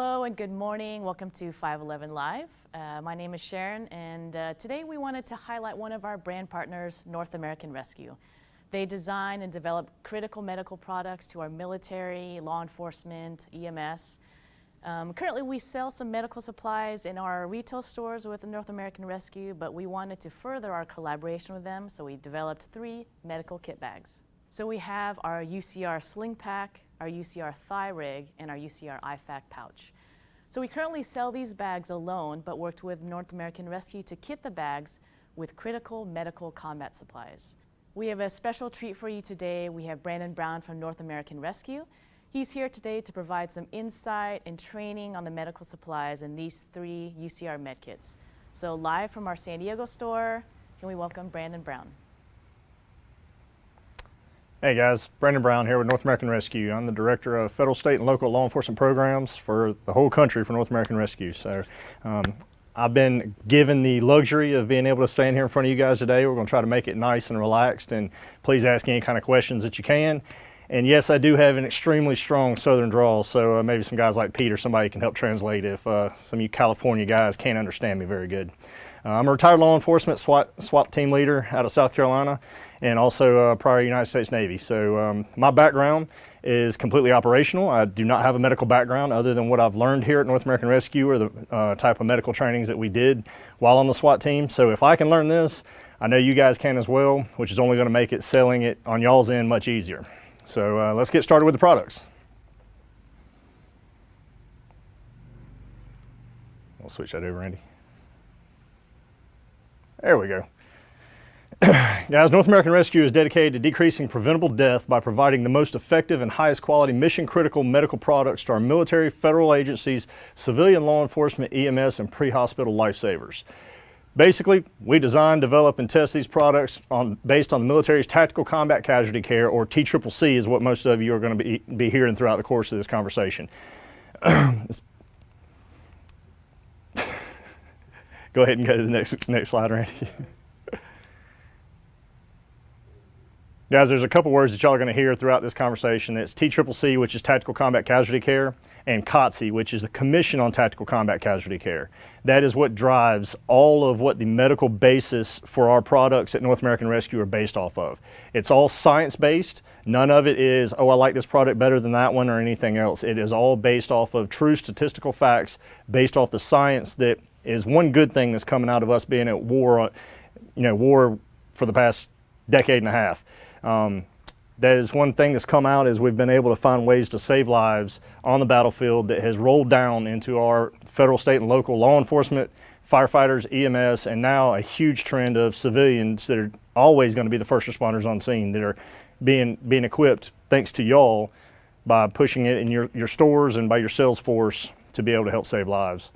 Hello and good morning. Welcome to 511 Live. My name is Sharon, and today we wanted to highlight one of our brand partners, North American Rescue. They design and develop critical medical products to our military, law enforcement, EMS. Currently, we sell some medical supplies in our retail stores with North American Rescue, but we wanted to further our collaboration with them, so we developed 3 medical kit bags. So we have our UCR sling pack, our UCR thigh rig, and our UCR IFAC pouch. So we currently sell these bags alone, but worked with North American Rescue to kit the bags with critical medical combat supplies. We have a special treat for you today. We have Brandon Brown from North American Rescue. He's here today to provide some insight and training on the medical supplies in these 3 UCR med kits. So live from our San Diego store, can we welcome Brandon Brown? Hey guys, Brandon Brown here with North American Rescue. I'm the Director of Federal, State, and Local Law Enforcement Programs for the whole country for North American Rescue. So I've been given the luxury of being able to stand here in front of you guys today. We're going to try to make it nice and relaxed, and please ask any kind of questions that you can. And yes, I do have an extremely strong Southern drawl, so maybe some guys like Pete or somebody can help translate if some of you California guys can't understand me very good. I'm a retired law enforcement SWAT team leader out of South Carolina, and also prior United States Navy. So my background is completely operational. I do not have a medical background other than what I've learned here at North American Rescue or the type of medical trainings that we did while on the SWAT team. So if I can learn this, I know you guys can as well, which is only going to make it selling it on y'all's end much easier. So let's get started with the products. I'll switch that over, Andy. There we go. Guys, North American Rescue is dedicated to decreasing preventable death by providing the most effective and highest quality mission-critical medical products to our military, federal agencies, civilian law enforcement, EMS, and pre-hospital lifesavers. Basically, we design, develop, and test these products based on the military's Tactical Combat Casualty Care, or TCCC is what most of you are going to be hearing throughout the course of this conversation. Go ahead and go to the next slide, Randy. Guys, there's a couple words that y'all are going to hear throughout this conversation. It's TCCC, which is Tactical Combat Casualty Care, and COTC, which is the Commission on Tactical Combat Casualty Care. That is what drives all of what the medical basis for our products at North American Rescue are based off of. It's all science-based. None of it is, oh, I like this product better than that one or anything else. It is all based off of true statistical facts, based off the science that is one good thing that's coming out of us being at war, war for the past decade and a half. That is one thing that's come out is we've been able to find ways to save lives on the battlefield that has rolled down into our federal, state, and local law enforcement, firefighters, EMS, and now a huge trend of civilians that are always going to be the first responders on scene that are being equipped thanks to y'all by pushing it in your stores and by your sales force to be able to help save lives.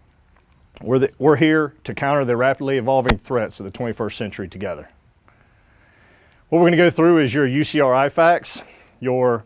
We're here to counter the rapidly evolving threats of the 21st century together. What we're going to go through is your UCR IFACs, your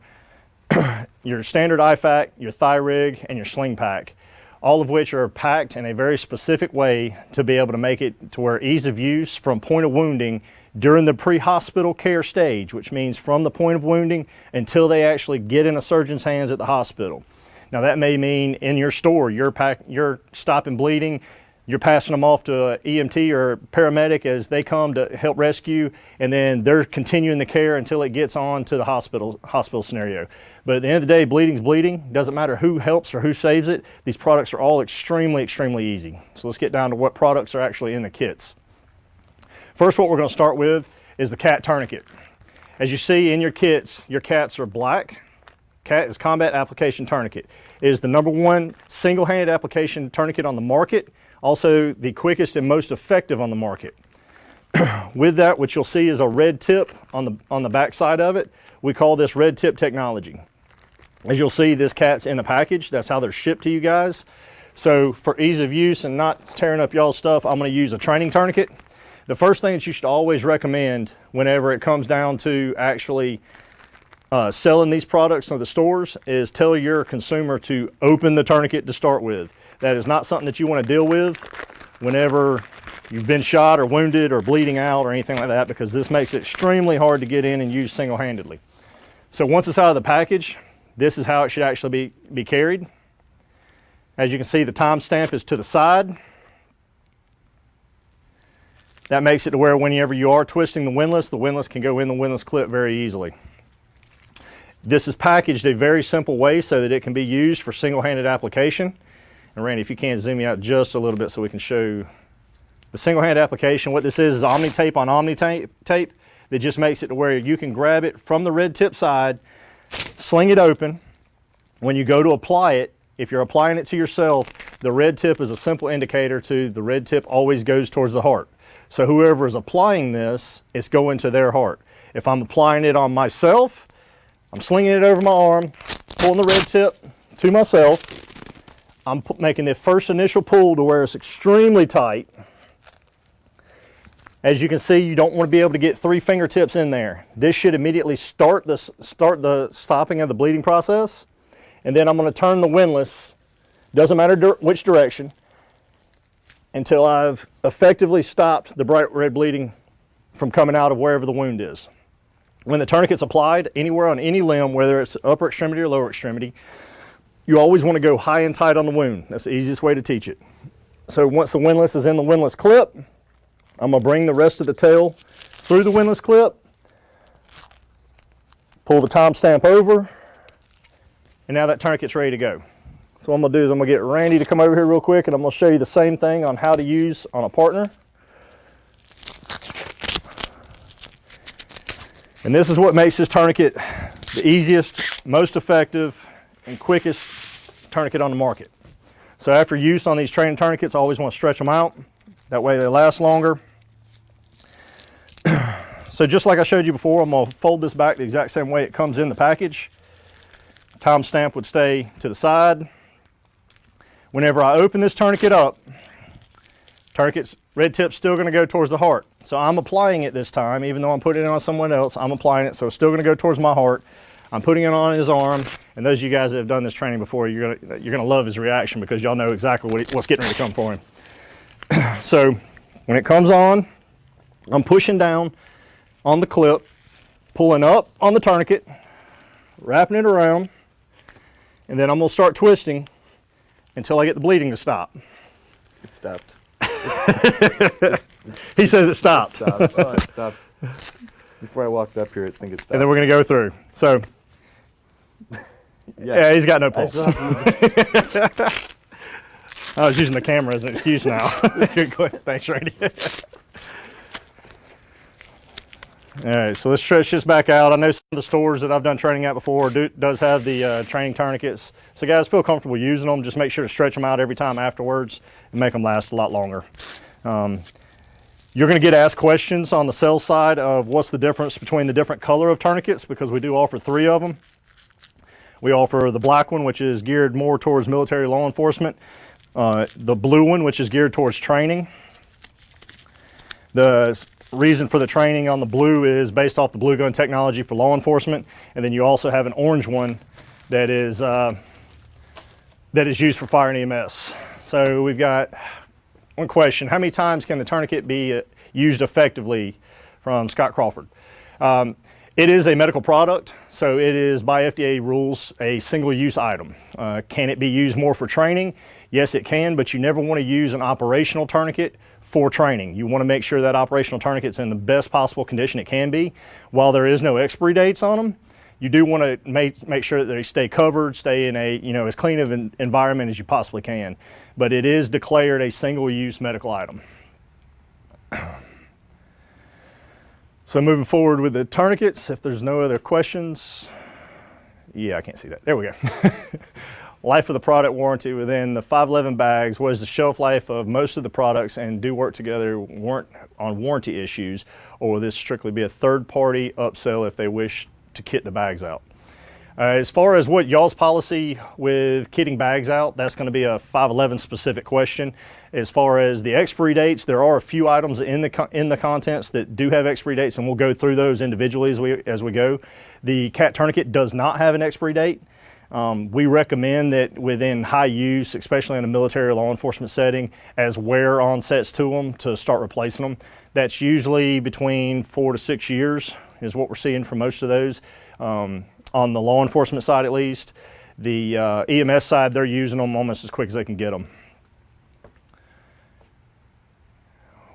standard IFAC, your thigh rig, and your sling pack, all of which are packed in a very specific way to be able to make it to where ease of use from point of wounding during the pre-hospital care stage, which means from the point of wounding until they actually get in a surgeon's hands at the hospital. Now that may mean in your store, you're stopping bleeding, you're passing them off to an EMT or paramedic as they come to help rescue, and then they're continuing the care until it gets on to the hospital scenario. But at the end of the day, bleeding's bleeding. Doesn't matter who helps or who saves it. These products are all extremely, extremely easy. So let's get down to what products are actually in the kits. First, what we're going to start with is the CAT tourniquet. As you see in your kits, your CATs are black. CAT is Combat Application Tourniquet. It is the #1 single-handed application tourniquet on the market, also the quickest and most effective on the market. With that, what you'll see is a red tip on the back side of it. We call this red tip technology. As you'll see, this CAT's in the package. That's how they're shipped to you guys. So for ease of use and not tearing up y'all's stuff, I'm going to use a training tourniquet. The first thing that you should always recommend whenever it comes down to actually selling these products to the stores is tell your consumer to open the tourniquet to start with. That is not something that you want to deal with whenever you've been shot or wounded or bleeding out or anything like that, because this makes it extremely hard to get in and use single-handedly. So once it's out of the package, this is how it should actually be carried. As you can see, the timestamp is to the side. That makes it to where whenever you are twisting the windlass can go in the windlass clip very easily. This is packaged a very simple way so that it can be used for single-handed application. And Randy, if you can zoom me out just a little bit so we can show the single-handed application. What this is Omni tape on Omni tape that just makes it to where you can grab it from the red tip side, sling it open. When you go to apply it, if you're applying it to yourself, the red tip is a simple indicator to the red tip always goes towards the heart. So whoever is applying this, it's going to their heart. If I'm applying it on myself, I'm slinging it over my arm, pulling the red tip to myself. I'm making the first initial pull to where it's extremely tight. As you can see, you don't want to be able to get 3 fingertips in there. This should immediately start the stopping of the bleeding process. And then I'm going to turn the windlass, doesn't matter which direction, until I've effectively stopped the bright red bleeding from coming out of wherever the wound is. When the tourniquet's applied anywhere on any limb, whether it's upper extremity or lower extremity, you always want to go high and tight on the wound. That's the easiest way to teach it. So once the windlass is in the windlass clip, I'm going to bring the rest of the tail through the windlass clip, pull the timestamp over, and now that tourniquet's ready to go. So what I'm going to do is I'm going to get Randy to come over here real quick, and I'm going to show you the same thing on how to use on a partner. And this is what makes this tourniquet the easiest, most effective, and quickest tourniquet on the market. So after use on these training tourniquets, I always want to stretch them out. That way they last longer. So just like I showed you before, I'm going to fold this back the exact same way it comes in the package. Timestamp would stay to the side. Whenever I open this tourniquet up, tourniquet's red tip's still going to go towards the heart. So I'm applying it this time, even though I'm putting it on someone else, I'm applying it, so it's still going to go towards my heart. I'm putting it on his arm, and those of you guys that have done this training before, you're gonna love his reaction because y'all know exactly what's getting ready to come for him. So when it comes on, I'm pushing down on the clip, pulling up on the tourniquet, wrapping it around, and then I'm going to start twisting until I get the bleeding to stop. It stopped. He says it stopped. It stopped. Oh, it stopped. Before I walked up here, I think it stopped. And then we're going to go through. So, yeah, he's got no pulse. I was using the camera as an excuse now. Good, thanks, Randy. All right, so let's stretch this back out. I know some of the stores that I've done training at before does have the training tourniquets. So guys, feel comfortable using them. Just make sure to stretch them out every time afterwards and make them last a lot longer. You're going to get asked questions on the sales side of what's the difference between the different color of tourniquets, because we do offer 3 of them. We offer the black one, which is geared more towards military law enforcement. The blue one, which is geared towards training. The reason for the training on the blue is based off the blue gun technology for law enforcement. And then you also have an orange one that is used for fire and EMS. So we've got one question: how many times can the tourniquet be used effectively? From Scott Crawford. It is a medical product, so it is by FDA rules a single-use item. Can it be used more for training? Yes, it can, but you never want to use an operational tourniquet for training. You want to make sure that operational tourniquet's in the best possible condition it can be. While there is no expiry dates on them, you do want to make sure that they stay covered, stay in a as clean of an environment as you possibly can. But it is declared a single-use medical item. So moving forward with the tourniquets, if there's no other questions. Yeah, I can't see that. There we go. Life of the product warranty within the 511 bags. What is the shelf life of most of the products, and do work together on warranty issues, or will this strictly be a third-party upsell if they wish to kit the bags out? As far as what y'all's policy with kitting bags out, that's going to be a 511 specific question. As far as the expiry dates, there are a few items in the contents that do have expiry dates, and we'll go through those individually as we go. The cat tourniquet does not have an expiry date. We recommend that within high use, especially in a military or law enforcement setting, as wear onsets to them, to start replacing them. That's usually between 4 to 6 years is what we're seeing for most of those. On the law enforcement side at least. The EMS side, they're using them almost as quick as they can get them.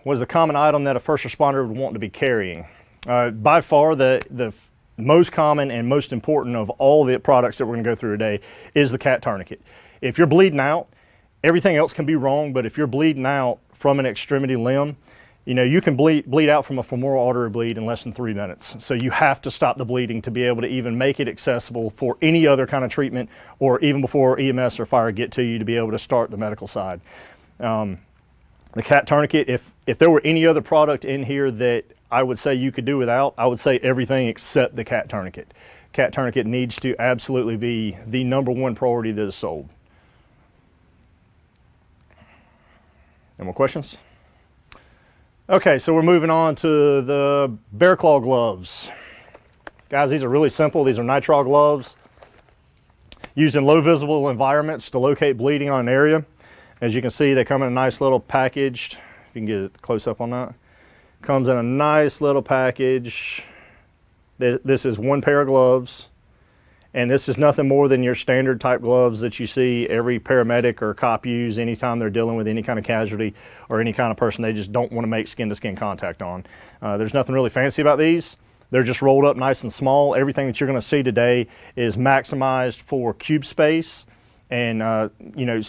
What is the common item that a first responder would want to be carrying? By far, the most common and most important of all the products that we're going to go through today is the CAT tourniquet. If you're bleeding out, everything else can be wrong, but if you're bleeding out from an extremity limb, you know, you can bleed out from a femoral artery bleed in less than 3 minutes. So you have to stop the bleeding to be able to even make it accessible for any other kind of treatment, or even before EMS or fire get to you to be able to start the medical side. The CAT tourniquet, if there were any other product in here that I would say you could do without, I would say everything except the CAT tourniquet. CAT tourniquet needs to absolutely be the #1 priority that is sold. Any more questions? Okay, so we're moving on to the bear claw gloves. Guys, these are really simple. These are nitrile gloves used in low visible environments to locate bleeding on an area. As you can see, they come in a nice little package. If you can get a close up on that. Comes in a nice little package. This is one pair of gloves. And this is nothing more than your standard type gloves that you see every paramedic or cop use anytime they're dealing with any kind of casualty or any kind of person they just don't want to make skin-to-skin contact on. There's nothing really fancy about these. They're just rolled up nice and small. Everything that you're going to see today is maximized for cube space and you know,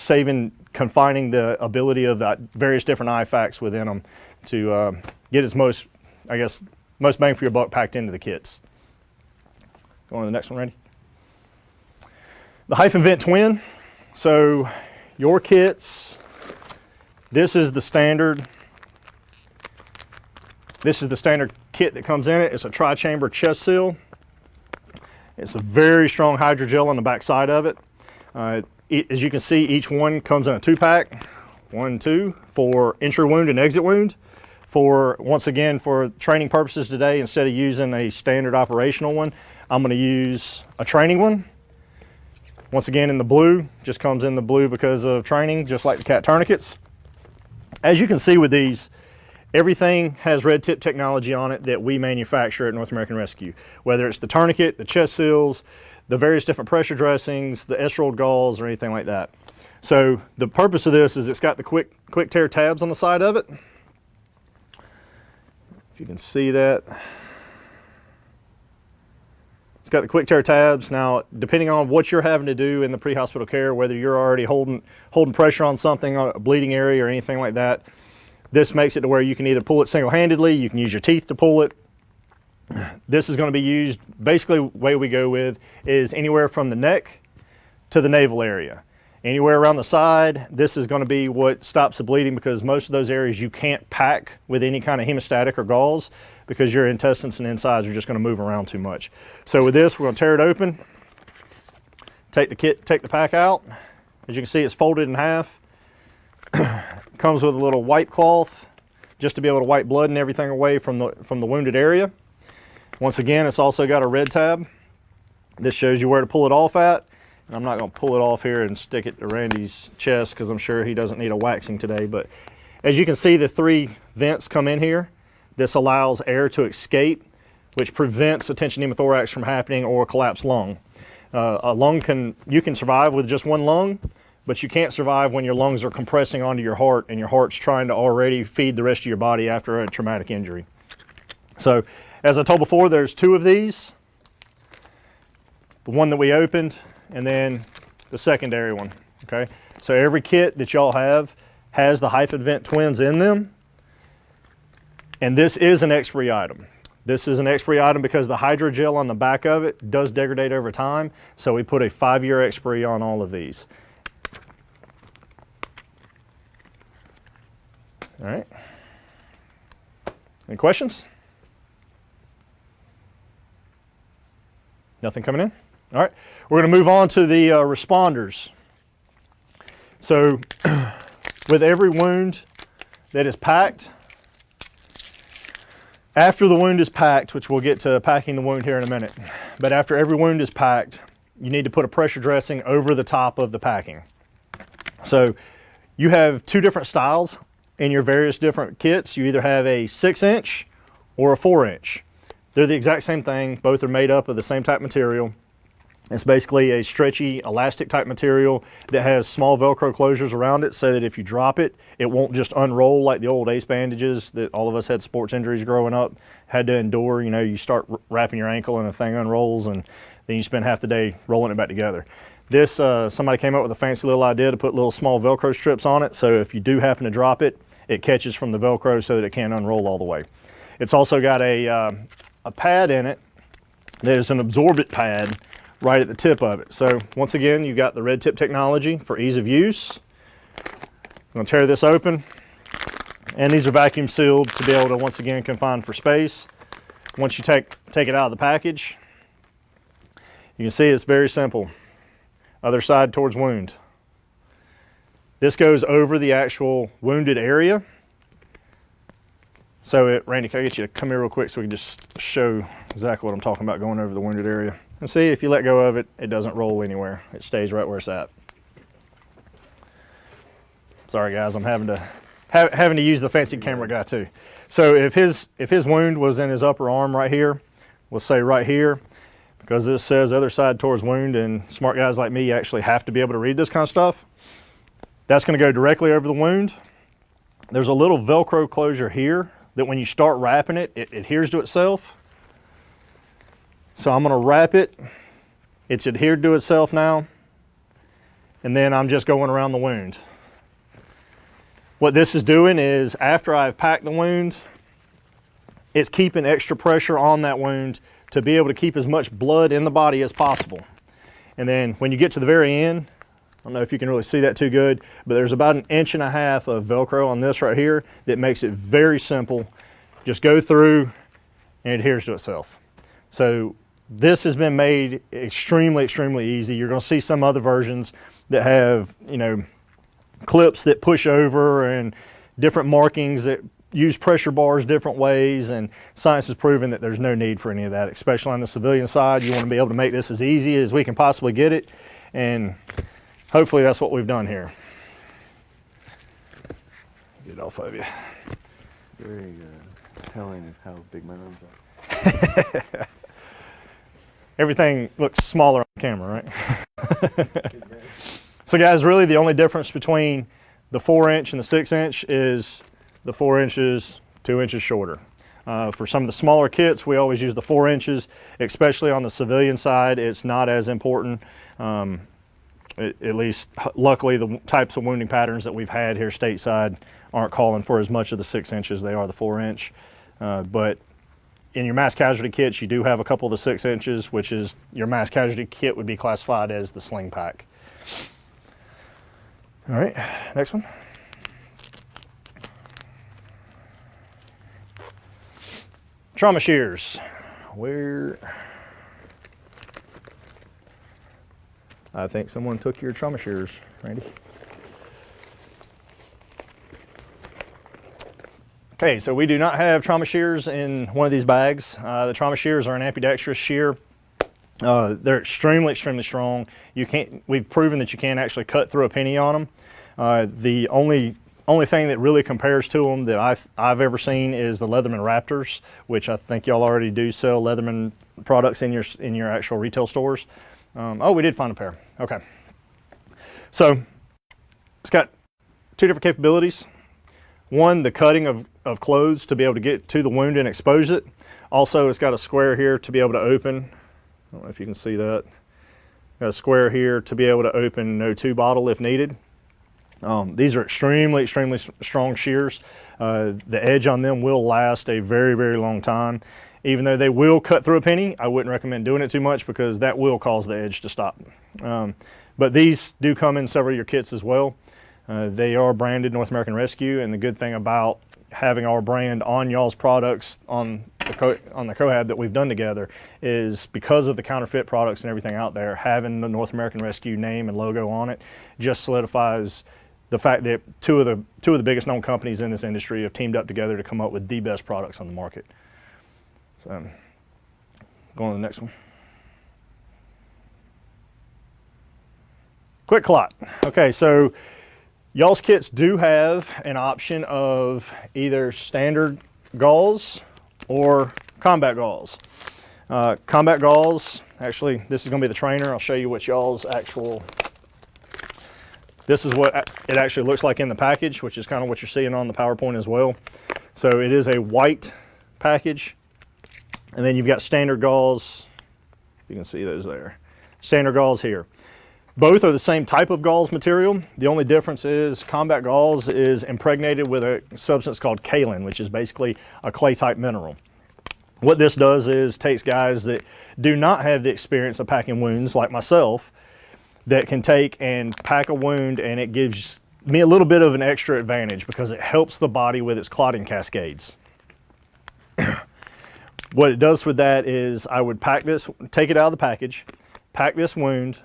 confining the ability of the various different IFACs within them to get as most bang for your buck packed into the kits. Go on to the next one, Randy. The hyphen vent twin. So your kits, this is the standard kit that comes in it. It's a tri-chamber chest seal. It's a very strong hydrogel on the back side of it. As you can see, each one comes in a 2-pack. 1, 2 for entry wound and exit wound. Once again, for training purposes today, instead of using a standard operational one, I'm going to use a training one. Once again, in the blue, just comes in the blue because of training, just like the CAT tourniquets. As you can see with these, everything has red tip technology on it that we manufacture at North American Rescue. Whether it's the tourniquet, the chest seals, the various different pressure dressings, the S-rolled gauze, or anything like that. So the purpose of this is it's got the quick tear tabs on the side of it. If you can see that. It's got the quick tear tabs. Now, depending on what you're having to do in the pre-hospital care, whether you're already holding pressure on something, on a bleeding area or anything like that, this makes it to where you can either pull it single-handedly, you can use your teeth to pull it. This is going to be used, basically the way we go with is anywhere from the neck to the navel area. Anywhere around the side, this is going to be what stops the bleeding, because most of those areas you can't pack with any kind of hemostatic or gauze because your intestines and insides are just going to move around too much. So with this, we're going to tear it open, take the pack out. As you can see, it's folded in half. Comes with a little wipe cloth just to be able to wipe blood and everything away from the wounded area. Once again, it's also got a red tab. This shows you where to pull it off at. I'm not going to pull it off here and stick it to Randy's chest because I'm sure he doesn't need a waxing today. But as you can see, the 3 vents come in here. This allows air to escape, which prevents a tension pneumothorax from happening or a collapsed lung. You can survive with just one lung, but you can't survive when your lungs are compressing onto your heart and your heart's trying to already feed the rest of your body after a traumatic injury. So as I told before, there's 2 of these. The one that we opened, and then the secondary one, okay? So every kit that y'all have has the hyphen vent twins in them, and this is an expiry item. This is an expiry item because the hydrogel on the back of it does degrade over time, so we put a 5-year expiry on all of these. All right. Any questions? Nothing coming in? All right, we're going to move on to the responders. So with every wound that is packed, after the wound is packed, which we'll get to packing the wound here in a minute, but after every wound is packed, you need to put a pressure dressing over the top of the packing. So you have 2 different styles in your various different kits. You either have a 6-inch or a 4-inch. They're the exact same thing. Both are made up of the same type material. It's basically a stretchy elastic type material that has small Velcro closures around it so that if you drop it, it won't just unroll like the old ACE bandages that all of us had sports injuries growing up, had to endure. You know, you start wrapping your ankle and the thing unrolls and then you spend half the day rolling it back together. This, somebody came up with a fancy little idea to put little small Velcro strips on it, so if you do happen to drop it, it catches from the Velcro so that it can't unroll all the way. It's also got a pad in it that is an absorbent pad right at the tip of it. So once again, you've got the red tip technology for ease of use. I'm going to tear this open, and these are vacuum sealed to be able to once again confine for space. Once you take it out of the package, you can see it's very simple. Other side towards wound. This goes over the actual wounded area. So Randy, can I get you to come here real quick so we can just show exactly what I'm talking about going over the wounded area. And see, if you let go of it, it doesn't roll anywhere. It stays right where it's at. Sorry guys, I'm having to use the fancy camera guy too. So if his wound was in his upper arm right here, let's say right here, because this says other side towards wound, and smart guys like me actually have to be able to read this kind of stuff, that's going to go directly over the wound. There's a little Velcro closure here that when you start wrapping it, it adheres to itself. So I'm going to wrap it. It's adhered to itself now. And then I'm just going around the wound. What this is doing is after I've packed the wound, it's keeping extra pressure on that wound to be able to keep as much blood in the body as possible. And then when you get to the very end, I don't know if you can really see that too good, but there's about 1.5 inches of Velcro on this right here that makes it very simple. Just go through and it adheres to itself. So this has been made extremely, extremely easy. You're going to see some other versions that have, you know, clips that push over and different markings that use pressure bars different ways, and science has proven that there's no need for any of that, especially on the civilian side. You want to be able to make this as easy as we can possibly get it, and hopefully that's what we've done here. Get it off of you. Very telling of how big my nose are. Everything looks smaller on camera, right? So guys, really the only difference between the 4-inch and the 6-inch is the 4 inches, 2 inches shorter. For some of the smaller kits, we always use the 4 inches, especially on the civilian side. It's not as important. At least, luckily, the types of wounding patterns that we've had here stateside aren't calling for as much of the 6 inches as they are the 4-inch. But in your mass casualty kits, you do have a couple of the 6 inches, which is your mass casualty kit would be classified as the sling pack. All right, next one. Trauma shears. Where? I think someone took your trauma shears, Randy. Okay, so we do not have trauma shears in one of these bags. The trauma shears are an ambidextrous shear. They're extremely, extremely strong. We've proven that you can't actually cut through a penny on them. The only thing that really compares to them that I've ever seen is the Leatherman Raptors, which I think y'all already do sell Leatherman products in your actual retail stores. Oh, we did find a pair. Okay. So it's got two different capabilities. One, the cutting of clothes to be able to get to the wound and expose it. Also, it's got a square here to be able to open. I don't know if you can see that. Got a square here to be able to open an O2 bottle if needed. These are extremely, extremely strong shears. The edge on them will last a very, very long time. Even though they will cut through a penny, I wouldn't recommend doing it too much because that will cause the edge to stop. But these do come in several of your kits as well. They are branded North American Rescue, and the good thing about having our brand on y'all's products on the Cohab that we've done together is because of the counterfeit products and everything out there, having the North American Rescue name and logo on it just solidifies the fact that two of the biggest known companies in this industry have teamed up together to come up with the best products on the market. So, going to the next one. Quick clot. Okay, so y'all's kits do have an option of either standard gauze or combat gauze. Combat gauze Actually, this is going to be the trainer. I'll show you what y'all's actual, this is what it actually looks like in the package, which is kind of what you're seeing on the PowerPoint as well. So it is a white package, and then you've got standard gauze. You can see those there. Standard gauze here. Both are the same type of gauze material. The only difference is combat gauze is impregnated with a substance called kaolin, which is basically a clay type mineral. What this does is takes guys that do not have the experience of packing wounds like myself, that can take and pack a wound, and it gives me a little bit of an extra advantage because it helps the body with its clotting cascades. What it does with that is I would pack this, take it out of the package, pack this wound,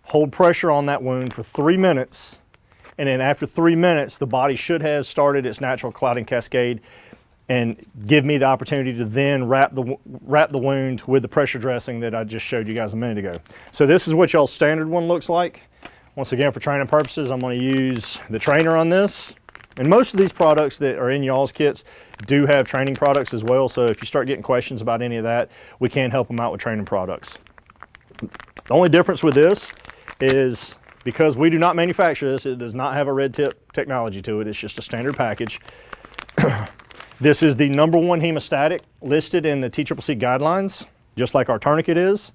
hold pressure on that wound for 3 minutes, and then after 3 minutes, the body should have started its natural clotting cascade and give me the opportunity to then wrap the wound with the pressure dressing that I just showed you guys a minute ago. So this is what y'all's standard one looks like. Once again, for training purposes, I'm going to use the trainer on this. And most of these products that are in y'all's kits do have training products as well. So if you start getting questions about any of that, we can help them out with training products. The only difference with this is because we do not manufacture this, it does not have a red tip technology to it. It's just a standard package. This is the #1 hemostatic listed in the TCCC guidelines, just like our tourniquet is.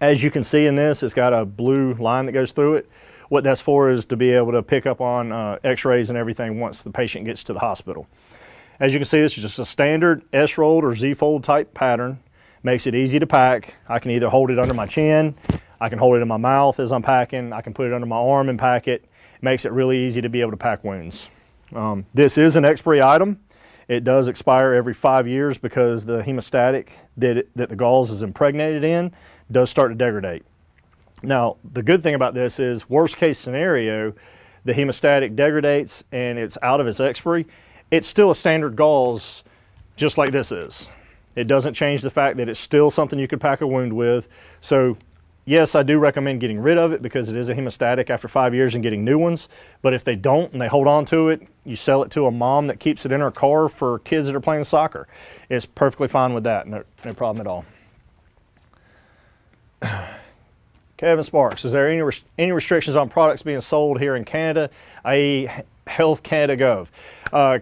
As you can see in this, it's got a blue line that goes through it. What that's for is to be able to pick up on x-rays and everything once the patient gets to the hospital. As you can see, this is just a standard S-fold or Z-fold type pattern. Makes it easy to pack. I can either hold it under my chin, I can hold it in my mouth as I'm packing, I can put it under my arm and pack it. Makes it really easy to be able to pack wounds. This is an expiry item. It does expire every 5 years because the hemostatic that the gauze is impregnated in does start to degrade. Now, the good thing about this is, worst case scenario, the hemostatic degrades and it's out of its expiry. It's still a standard gauze, just like this is. It doesn't change the fact that it's still something you could pack a wound with. So yes, I do recommend getting rid of it because it is a hemostatic after 5 years and getting new ones. But if they don't and they hold on to it, you sell it to a mom that keeps it in her car for kids that are playing soccer. It's perfectly fine with that, no problem at all. Kevin Sparks, is there any restrictions on products being sold here in Canada, i.e. Health Canada Gov?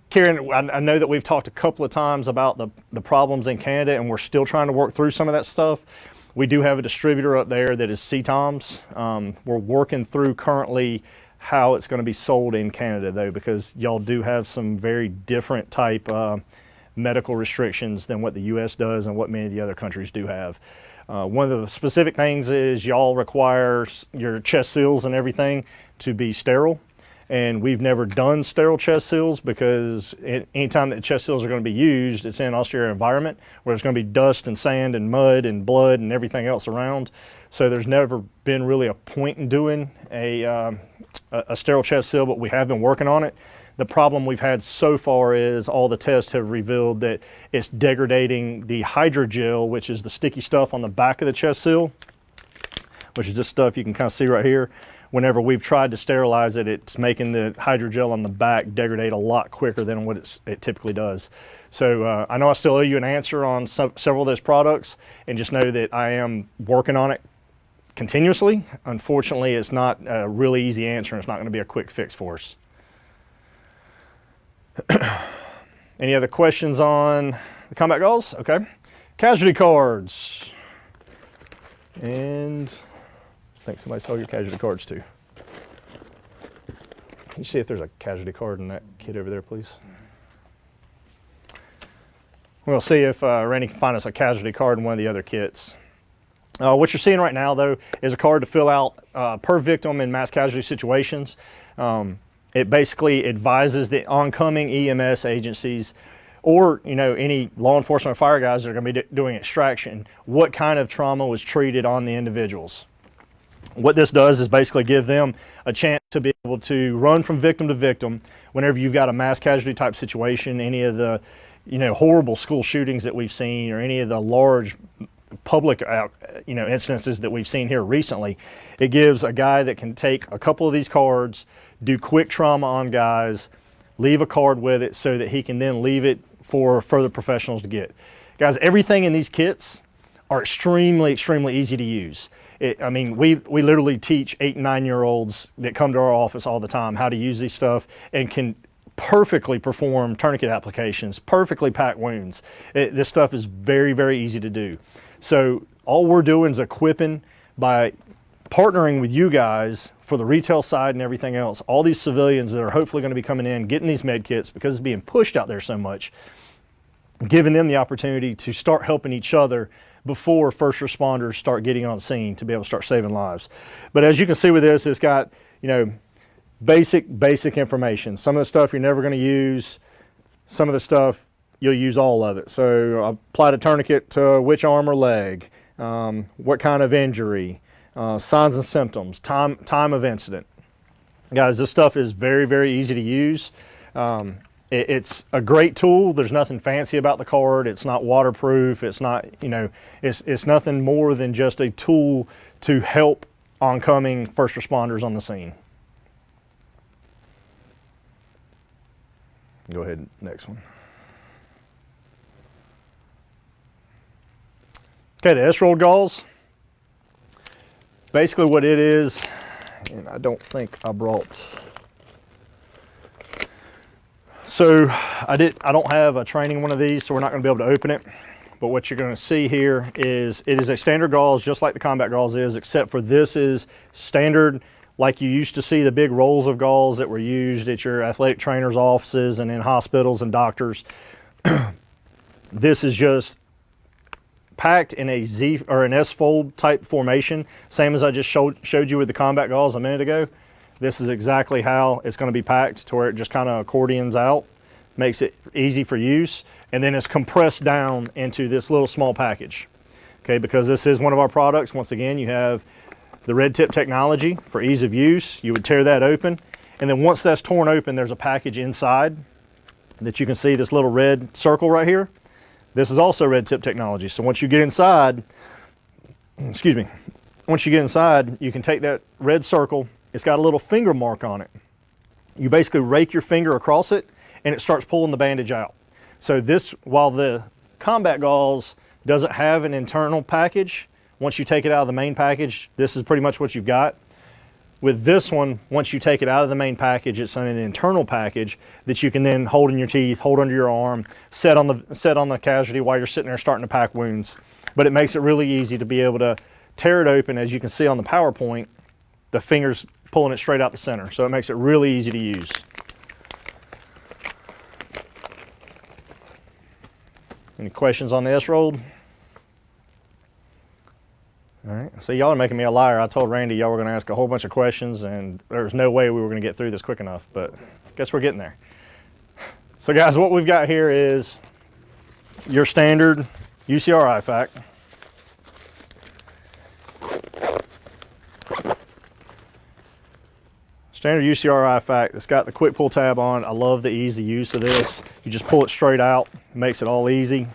Karen, I know that we've talked a couple of times about the problems in Canada, and we're still trying to work through some of that stuff. We do have a distributor up there that is CTOMS. We're working through currently how it's going to be sold in Canada, though, because y'all do have some very different type medical restrictions than what the U.S. does and what many of the other countries do have. One of the specific things is y'all require your chest seals and everything to be sterile. And we've never done sterile chest seals because anytime that the chest seals are going to be used, it's in an austere environment where there's going to be dust and sand and mud and blood and everything else around. So there's never been really a point in doing a sterile chest seal, but we have been working on it. The problem we've had so far is all the tests have revealed that it's degrading the hydrogel, which is the sticky stuff on the back of the chest seal, which is this stuff you can kind of see right here. Whenever we've tried to sterilize it, it's making the hydrogel on the back degrade a lot quicker than what it typically does. So I know I still owe you an answer on several of those products, and just know that I am working on it continuously. Unfortunately, it's not a really easy answer, and it's not going to be a quick fix for us. Any other questions on the combat gauze? Okay. Casualty cards. And I think somebody saw your casualty cards too. Can you see if there's a casualty card in that kit over there, please? We'll see if Randy can find us a casualty card in one of the other kits. What you're seeing right now, though, is a card to fill out per victim in mass casualty situations. It basically advises the oncoming EMS agencies or any law enforcement or fire guys that are going to be doing extraction, what kind of trauma was treated on the individuals. What this does is basically give them a chance to be able to run from victim to victim whenever you've got a mass casualty type situation, any of the horrible school shootings that we've seen, or any of the large public incidences that we've seen here recently. It gives a guy that can take a couple of these cards, do quick trauma on guys, leave a card with it so that he can then leave it for further professionals to get. Guys, everything in these kits are extremely, extremely easy to use. I mean, we literally teach 8 and 9-year-olds that come to our office all the time how to use these stuff and can perfectly perform tourniquet applications, perfectly pack wounds. This stuff is very, very easy to do. So all we're doing is equipping by partnering with you guys for the retail side and everything else. All these civilians that are hopefully going to be coming in, getting these med kits because it's being pushed out there so much, giving them the opportunity to start helping each other before first responders start getting on scene to be able to start saving lives. But as you can see with this, it's got, you know, basic information. Some of the stuff you're never going to use, some of the stuff you'll use all of it. So applied a tourniquet to which arm or leg, what kind of injury, signs and symptoms, time of incident. Guys, this stuff is very, very easy to use. It's a great tool. There's nothing fancy about the card. It's not waterproof. It's not, you know, it's nothing more than just a tool to help oncoming first responders on the scene. Go ahead, next one. Okay, the S-rolled gauze. Basically what it is, and I don't think I brought, so I don't have a training one of these, so we're not going to be able to open it. But what you're going to see here is it is a standard gauze, just like the combat gauze is, except for this is standard, like you used to see the big rolls of gauze that were used at your athletic trainers' offices and in hospitals and doctors. This is just packed in a Z or an S-fold type formation, same as I just showed you with the combat gauze a minute ago. This is exactly how it's going to be packed, to where it just kind of accordions out, makes it easy for use, and then it's compressed down into this little small package. Okay, because this is one of our products, once again, you have the red tip technology for ease of use. You would tear that open, and then once that's torn open, there's a package inside that you can see, this little red circle right here. This is also red tip technology. So once you get inside, excuse me, once you get inside, you can take that red circle. It's got a little finger mark on it. You basically rake your finger across it and it starts pulling the bandage out. So this, while the combat gauze doesn't have an internal package, once you take it out of the main package, this is pretty much what you've got. With this one, once you take it out of the main package, it's in an internal package that you can then hold in your teeth, hold under your arm, set on the casualty while you're sitting there starting to pack wounds. But it makes it really easy to be able to tear it open. As you can see on the PowerPoint, the finger's pulling it straight out the center. So it makes it really easy to use. Any questions on the S-rolled? All right, so y'all are making me a liar. I told Randy y'all were gonna ask a whole bunch of questions and there's no way we were gonna get through this quick enough, but guess we're getting there. So guys, what we've got here is your standard UCR IFAK. Standard UCR IFAK, it's got the quick pull tab on. I love the easy use of this. You just pull it straight out, it makes it all easy.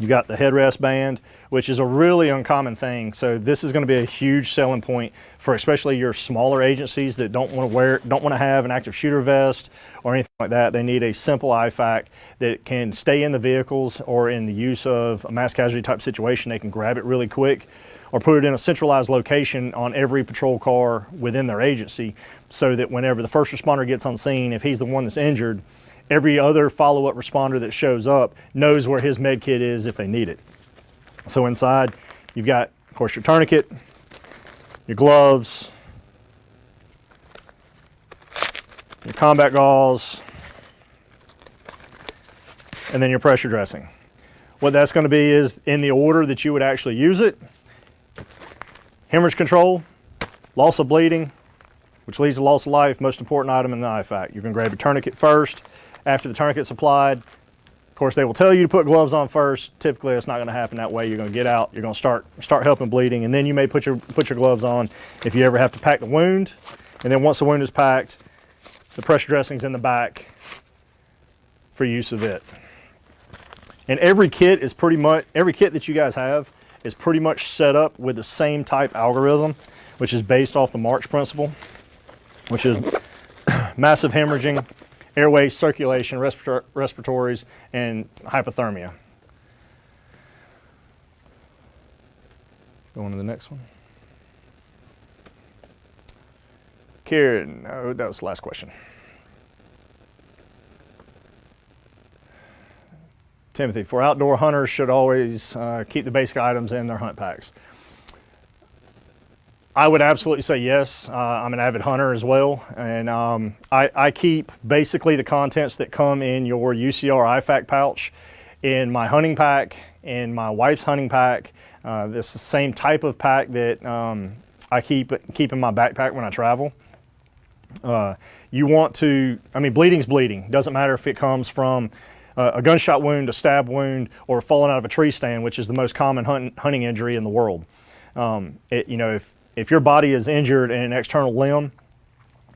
You got the headrest band, which is a really uncommon thing. So this is going to be a huge selling point for especially your smaller agencies that don't want to have an active shooter vest or anything like that. They need a simple IFAK that can stay in the vehicles, or in the use of a mass casualty type situation, they can grab it really quick or put it in a centralized location on every patrol car within their agency, so that whenever the first responder gets on scene, if he's the one that's injured, every other follow-up responder that shows up knows where his med kit is if they need it. So inside, you've got, of course, your tourniquet, your gloves, your combat gauze, and then your pressure dressing. What that's going to be is in the order that you would actually use it: hemorrhage control, loss of bleeding, which leads to loss of life, most important item in the IFAK. You can grab your tourniquet first. After the tourniquet's applied, of course, they will tell you to put gloves on first. Typically, it's not going to happen that way. You're going to get out, you're going to start helping bleeding, and then you may put your gloves on if you ever have to pack the wound. And then once the wound is packed, the pressure dressing's in the back for use of it. And every kit that you guys have is pretty much set up with the same type algorithm, which is based off the March principle, which is massive hemorrhaging, airway circulation, respiratories, and hypothermia. Go on to the next one. Kieran, oh, that was the last question. Timothy, for outdoor hunters should always keep the basic items in their hunt packs. I would absolutely say yes. I'm an avid hunter as well, and I keep basically the contents that come in your UCR IFAC pouch in my hunting pack, in my wife's hunting pack. This is the same type of pack that I keep in my backpack when I travel. You want to, I mean, bleeding's bleeding. Doesn't matter if it comes from a gunshot wound, a stab wound, or falling out of a tree stand, which is the most common hunting injury in the world. You know, if your body is injured in an external limb,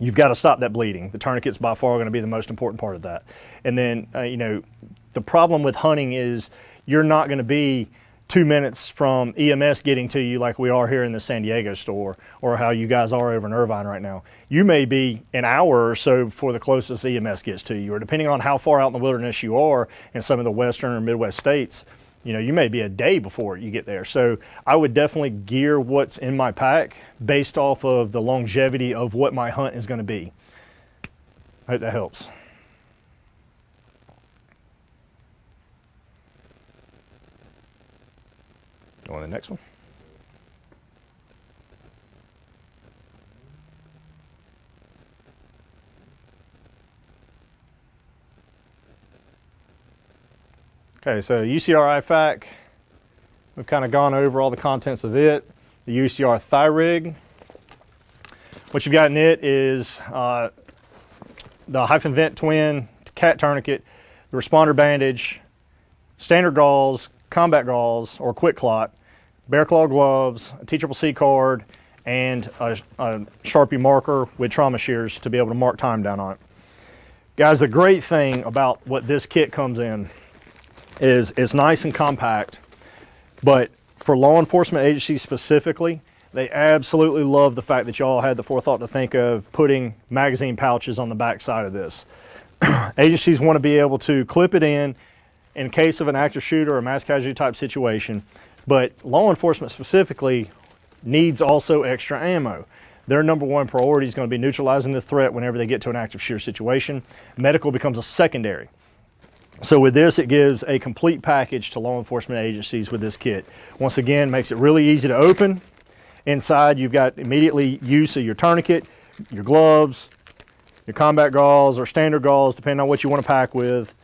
you've got to stop that bleeding. The tourniquet's by far going to be the most important part of that. And then, you know, the problem with hunting is you're not going to be 2 minutes from EMS getting to you like we are here in the San Diego store, or how you guys are over in Irvine right now. You may be an hour or so before the closest EMS gets to you, or depending on how far out in the wilderness you are in some of the western or Midwest states, you know, you may be a day before you get there. So I would definitely gear what's in my pack based off of the longevity of what my hunt is going to be. I hope that helps. Go on to the next one. Okay, so UCR IFAC, we've kind of gone over all the contents of it. The UCR thigh rig. What you've got in it is the hyphen vent twin cat tourniquet, the responder bandage, standard gauze, combat gauze or quick clot, bear claw gloves, a TCCC card, and a Sharpie marker with trauma shears to be able to mark time down on it. Guys, the great thing about what this kit comes in is it's nice and compact, but for law enforcement agencies specifically, they absolutely love the fact that y'all had the forethought to think of putting magazine pouches on the back side of this. Agencies want to be able to clip it in case of an active shooter or a mass casualty type situation, but law enforcement specifically needs also extra ammo. Their number one priority is going to be neutralizing the threat whenever they get to an active shooter situation. Medical becomes a secondary. So with this, it gives a complete package to law enforcement agencies with this kit. Once again, makes it really easy to open. Inside, you've got immediately use of your tourniquet, your gloves, your combat gauze or standard gauze, depending on what you want to pack with,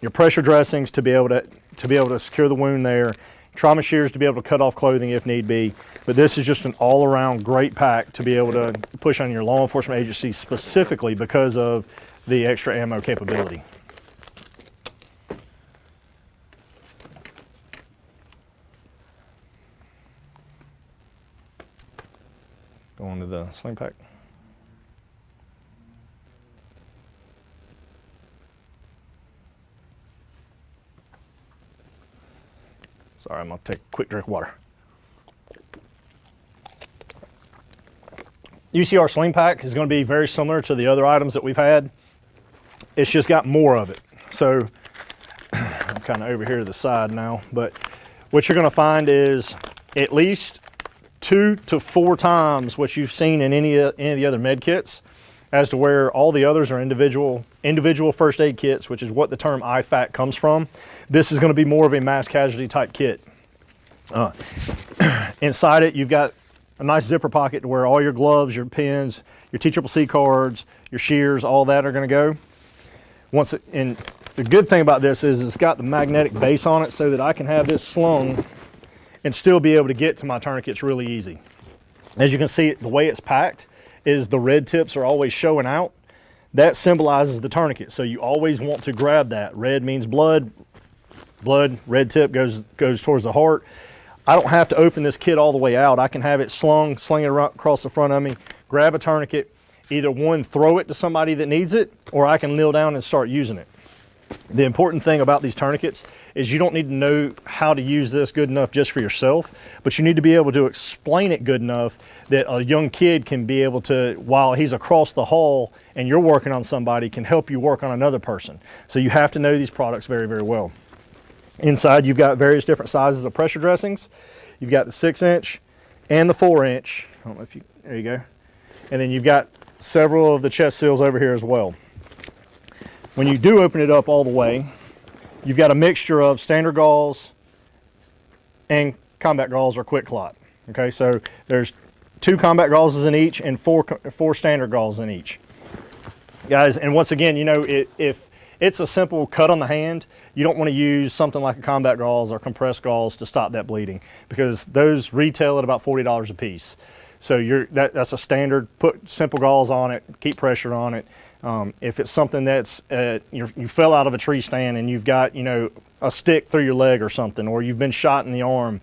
your pressure dressings to be able to secure the wound there, trauma shears to be able to cut off clothing if need be. But this is just an all-around great pack to be able to push on your law enforcement agencies specifically because of the extra ammo capability. Go on to the sling pack. Sorry, I'm gonna take a quick drink of water. UCR sling pack is gonna be very similar to the other items that we've had. It's just got more of it. So I'm kind of over here to the side now, but what you're gonna find is at least 2 to 4 times what you've seen in any of the other med kits, as to where all the others are individual first aid kits, which is what the term IFAC comes from. This is going to be more of a mass casualty type kit. Inside it, you've got a nice zipper pocket to where all your gloves, your pins, your TCCC cards, your shears, all that are going to go. And the good thing about this is it's got the magnetic base on it so that I can have this slung and still be able to get to my tourniquets really easy. As you can see, the way it's packed is the red tips are always showing out. That symbolizes the tourniquet, so you always want to grab that. Red means blood, red tip goes towards the heart. I don't have to open this kit all the way out. I can have it sling it across the front of me, grab a tourniquet, either one, throw it to somebody that needs it, or I can kneel down and start using it. The important thing about these tourniquets is you don't need to know how to use this good enough just for yourself, but you need to be able to explain it good enough that a young kid can be able to, while he's across the hall and you're working on somebody, can help you work on another person. So you have to know these products very, very well. Inside, you've got various different sizes of pressure dressings. You've got the 6-inch and the 4-inch. I don't know if you, there you go. And then you've got several of the chest seals over here as well. When you do open it up all the way, you've got a mixture of standard galls and combat galls or quick clot. Okay, so there's 2 combat galls in each and 4 standard galls in each. Guys, and once again, you know, if it's a simple cut on the hand, you don't want to use something like a combat gauze or compressed gauze to stop that bleeding, because those retail at about $40 a piece. So that's a standard. Put simple gauze on it, keep pressure on it. If it's something that's you fell out of a tree stand and you've got, you know, a stick through your leg or something, or you've been shot in the arm,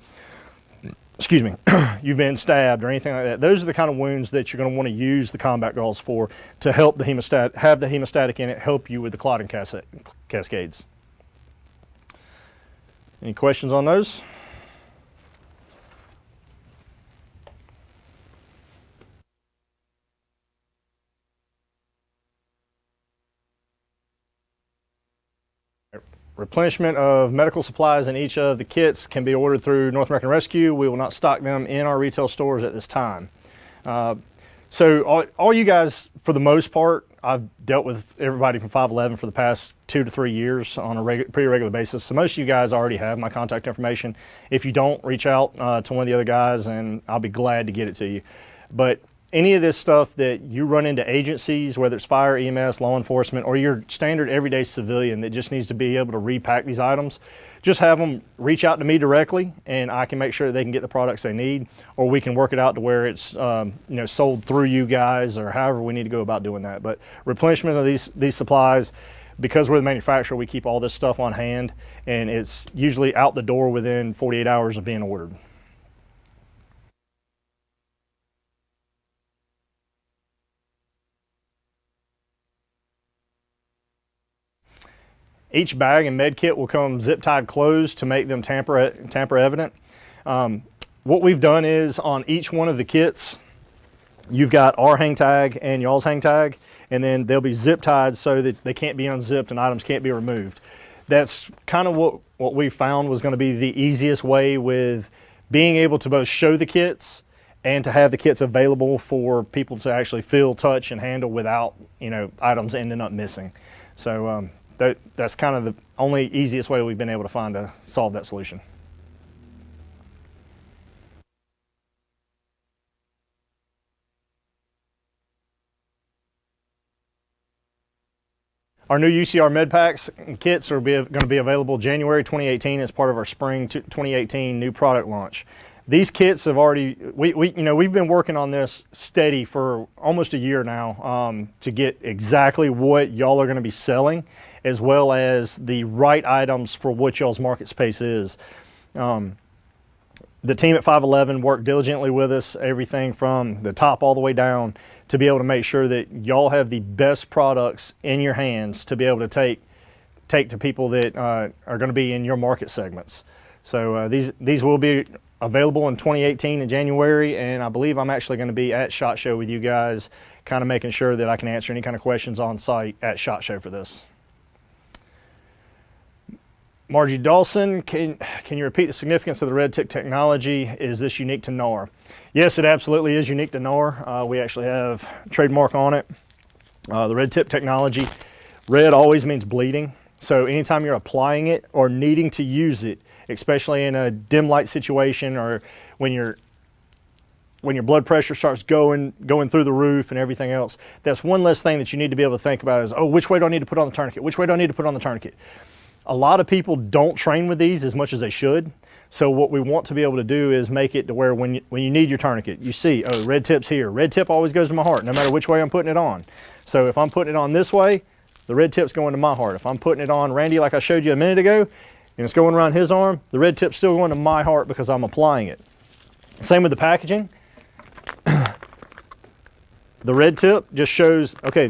excuse me, you've been stabbed or anything like that, those are the kind of wounds that you're going to want to use the combat gauze for, to help the have the hemostatic in it, help you with the clotting cascades. Any questions on those? Replenishment of medical supplies in each of the kits can be ordered through North American Rescue. We will not stock them in our retail stores at this time. So all you guys, for the most part, I've dealt with everybody from 511 for the past 2 to 3 years on a pretty regular basis. So most of you guys already have my contact information. If you don't, reach out to one of the other guys and I'll be glad to get it to you. But any of this stuff that you run into agencies, whether it's fire, EMS, law enforcement, or your standard everyday civilian that just needs to be able to repack these items, just have them reach out to me directly and I can make sure that they can get the products they need, or we can work it out to where it's you know, sold through you guys, or however we need to go about doing that. But replenishment of these supplies, because we're the manufacturer, we keep all this stuff on hand and it's usually out the door within 48 hours of being ordered. Each bag and med kit will come zip tied closed to make them tamper evident. What we've done is on each one of the kits, you've got our hang tag and y'all's hang tag, and then they'll be zip tied so that they can't be unzipped and items can't be removed. That's kind of what we found was going to be the easiest way with being able to both show the kits and to have the kits available for people to actually feel, touch, and handle without, you know, items ending up missing. So that's kind of the only easiest way we've been able to find to solve that solution. Our new UCR med packs and kits are going to be available January 2018 as part of our spring 2018 new product launch. These kits have already, we've been working on this steady for almost a year now to get exactly what y'all are going to be selling, as well as the right items for what y'all's market space is. The team at 511 worked diligently with us, everything from the top all the way down, to be able to make sure that y'all have the best products in your hands to be able to take to people that are going to be in your market segments. So these will be available in 2018 in January, and I believe I'm actually going to be at SHOT Show with you guys, kind of making sure that I can answer any kind of questions on site at SHOT Show for this. Margie Dawson, can you repeat the significance of the red tip technology? Is this unique to NAR? Yes, it absolutely is unique to NAR. We actually have a trademark on it. The red tip technology, red always means bleeding. So anytime you're applying it or needing to use it, especially in a dim light situation, or when your blood pressure starts going through the roof and everything else, that's one less thing that you need to be able to think about is, oh, which way do I need to put on the tourniquet? Which way do I need to put on the tourniquet? A lot of people don't train with these as much as they should. So what we want to be able to do is make it to where when you need your tourniquet, you see, oh, red tip's here. Red tip always goes to my heart, no matter which way I'm putting it on. So if I'm putting it on this way, the red tip's going to my heart. If I'm putting it on Randy like I showed you a minute ago, and it's going around his arm, the red tip's still going to my heart because I'm applying it. Same with the packaging. The red tip just shows, okay,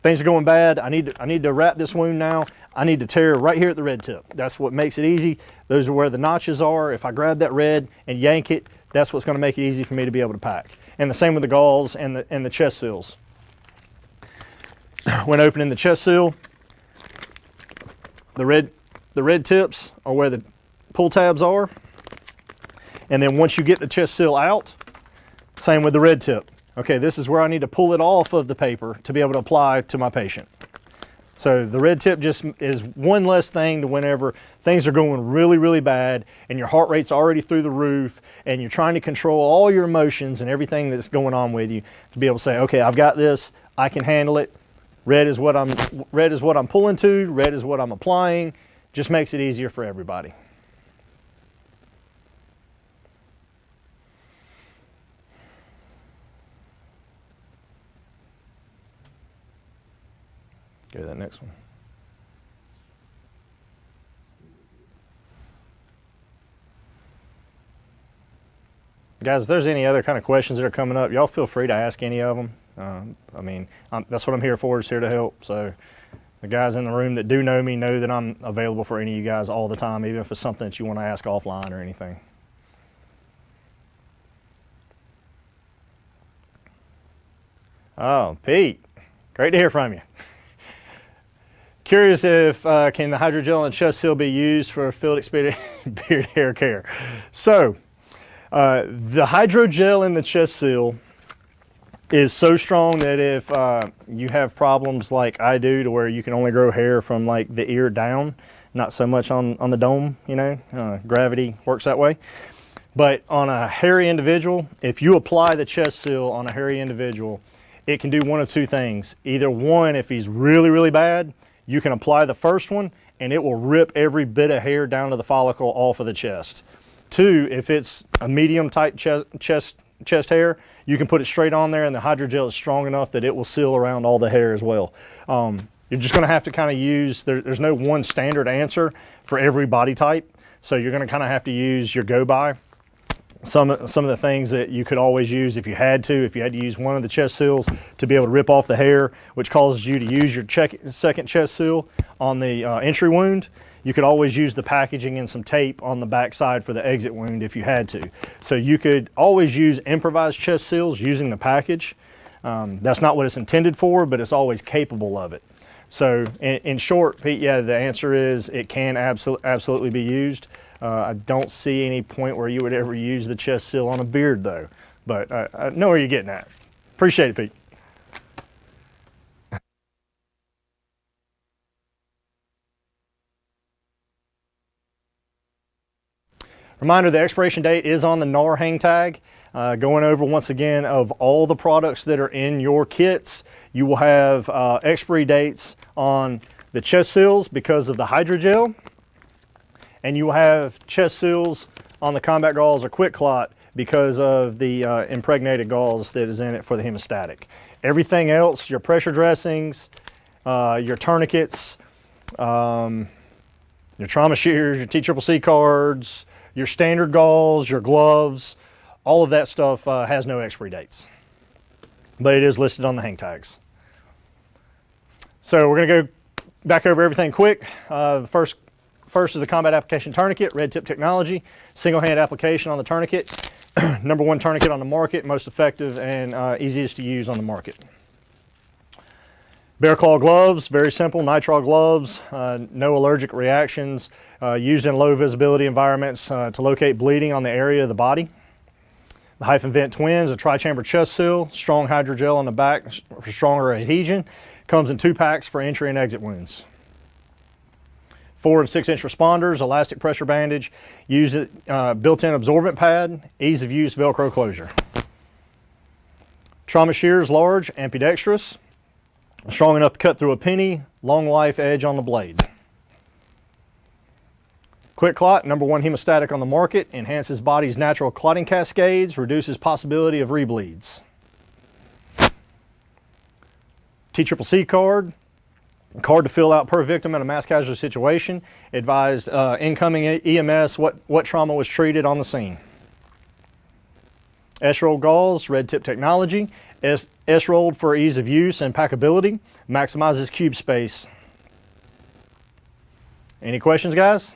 things are going bad. I need to wrap this wound now. I need to tear right here at the red tip. That's what makes it easy. Those are where the notches are. If I grab that red and yank it, that's what's going to make it easy for me to be able to pack. And the same with the galls and the chest seals. When opening the chest seal, the red tips are where the pull tabs are. And then once you get the chest seal out, same with the red tip. Okay, this is where I need to pull it off of the paper to be able to apply to my patient. So the red tip just is one less thing to whenever things are going really, really bad and your heart rate's already through the roof and you're trying to control all your emotions and everything that's going on with you, to be able to say, okay, I've got this, I can handle it. Red is what I'm pulling to, red is what I'm applying. Just makes it easier for everybody. Go to that next one. Guys, if there's any other kind of questions that are coming up, y'all feel free to ask any of them. I mean, that's what I'm here for, is here to help. So the guys in the room that do know me know that I'm available for any of you guys all the time, even if it's something that you want to ask offline or anything. Oh, Pete, great to hear from you. Curious if can the hydrogel and chest seal be used for field expedient beard hair care? So the hydrogel in the chest seal is so strong that if you have problems like I do, to where you can only grow hair from like the ear down, not so much on the dome, you know, gravity works that way. But on a hairy individual, if you apply the chest seal on a hairy individual, it can do one of two things. Either one, if he's really, really bad, you can apply the first one and it will rip every bit of hair down to the follicle off of the chest. Two, if it's a medium type chest hair, you can put it straight on there and the hydrogel is strong enough that it will seal around all the hair as well. You're just gonna have to kind of use, there's no one standard answer for every body type. So you're gonna kind of have to use your go-by. Some of the things that you could always use if you had to use one of the chest seals to be able to rip off the hair, which causes you to use your second chest seal on the entry wound. You could always use the packaging and some tape on the backside for the exit wound if you had to. So you could always use improvised chest seals using the package. That's not what it's intended for, but it's always capable of it. So in short, Pete, yeah, the answer is it can absolutely be used. I don't see any point where you would ever use the chest seal on a beard though, but I know where you're getting at. Appreciate it, Pete. Reminder, the expiration date is on the NAR hang tag. Going over once again of all the products that are in your kits, you will have expiry dates on the chest seals because of the hydrogel, and you will have chest seals on the combat gauze or quick clot because of the impregnated gauze that is in it for the hemostatic. Everything else, your pressure dressings, your tourniquets, your trauma shears, your TCCC cards, your standard gauze, your gloves, all of that stuff has no expiry dates, but it is listed on the hang tags. So we're gonna go back over everything quick. The first is the combat application tourniquet, red tip technology, single hand application on the tourniquet. #1 tourniquet on the market, most effective and easiest to use on the market. Bear claw gloves, very simple, nitrile gloves, no allergic reactions, used in low visibility environments to locate bleeding on the area of the body. The Hyphen Vent Twins, a tri-chamber chest seal, strong hydrogel on the back for stronger adhesion, comes in 2 packs for entry and exit wounds. 4 and 6 inch responders, elastic pressure bandage, used built-in absorbent pad, ease of use, Velcro closure. Trauma shears, large, ambidextrous, strong enough to cut through a penny, long life edge on the blade. Quick clot, #1 hemostatic on the market, enhances body's natural clotting cascades, reduces possibility of rebleeds. TCCC card to fill out per victim in a mass casualty situation, advised incoming EMS what trauma was treated on the scene. S-rolled gauze, red tip technology, S-rolled for ease of use and packability, maximizes cube space. Any questions, guys?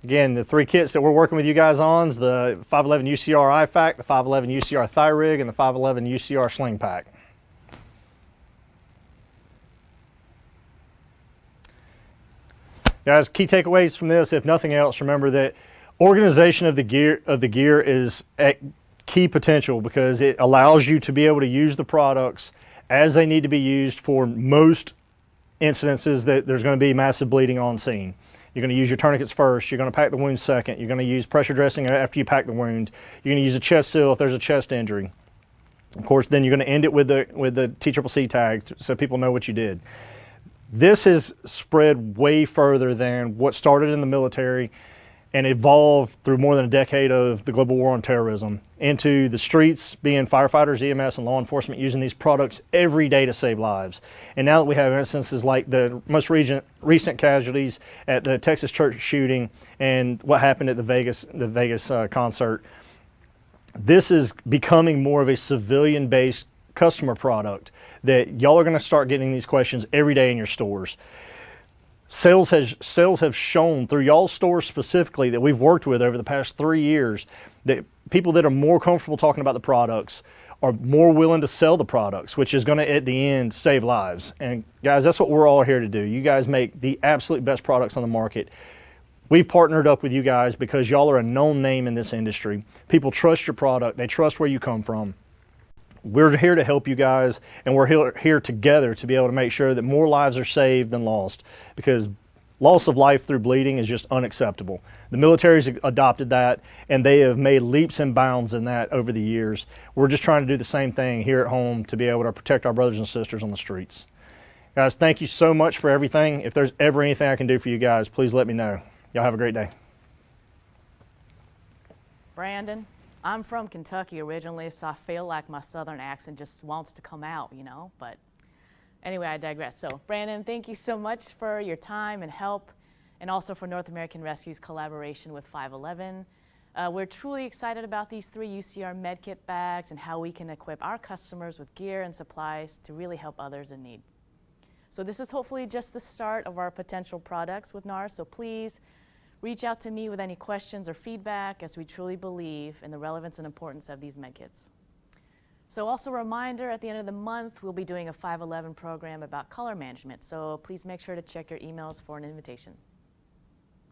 Again, the 3 kits that we're working with you guys on is the 511 UCR IFAC, the 511 UCR Thyrig, and the 511 UCR Sling Pack. Guys, key takeaways from this, if nothing else, remember that organization of the gear is at key potential because it allows you to be able to use the products as they need to be used for most incidences that there's going to be massive bleeding on scene. You're going to use your tourniquets first, you're going to pack the wound second, you're going to use pressure dressing after you pack the wound, you're going to use a chest seal if there's a chest injury. Of course, then you're going to end it with the TCCC tag so people know what you did. This has spread way further than what started in the military and evolved through more than a decade of the global war on terrorism into the streets, being firefighters, EMS, and law enforcement using these products every day to save lives. And now that we have instances like the most recent casualties at the Texas church shooting and what happened at the Vegas concert, this is becoming more of a civilian-based customer product that y'all are going to start getting these questions every day in your stores. Sales have shown through y'all's stores specifically that we've worked with over the past 3 years that people that are more comfortable talking about the products are more willing to sell the products, which is going to, at the end, save lives. And guys, that's what we're all here to do. You guys make the absolute best products on the market. We've partnered up with you guys because y'all are a known name in this industry. People trust your product. They trust where you come from. We're here to help you guys, and we're here together to be able to make sure that more lives are saved than lost, because loss of life through bleeding is just unacceptable. The military's adopted that, and they have made leaps and bounds in that over the years. We're just trying to do the same thing here at home to be able to protect our brothers and sisters on the streets. Guys, thank you so much for everything. If there's ever anything I can do for you guys, please let me know. Y'all have a great day. Brandon, I'm from Kentucky originally, so I feel like my southern accent just wants to come out, you know, but anyway, I digress. So Brandon, thank you so much for your time and help, and also for North American Rescue's collaboration with 511. We're truly excited about these 3 UCR medkit bags and how we can equip our customers with gear and supplies to really help others in need. So this is hopefully just the start of our potential products with NAR, so please reach out to me with any questions or feedback, as we truly believe in the relevance and importance of these medkits. So also a reminder, at the end of the month, we'll be doing a 511 program about color management, so please make sure to check your emails for an invitation.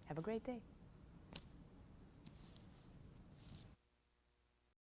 Have a great day.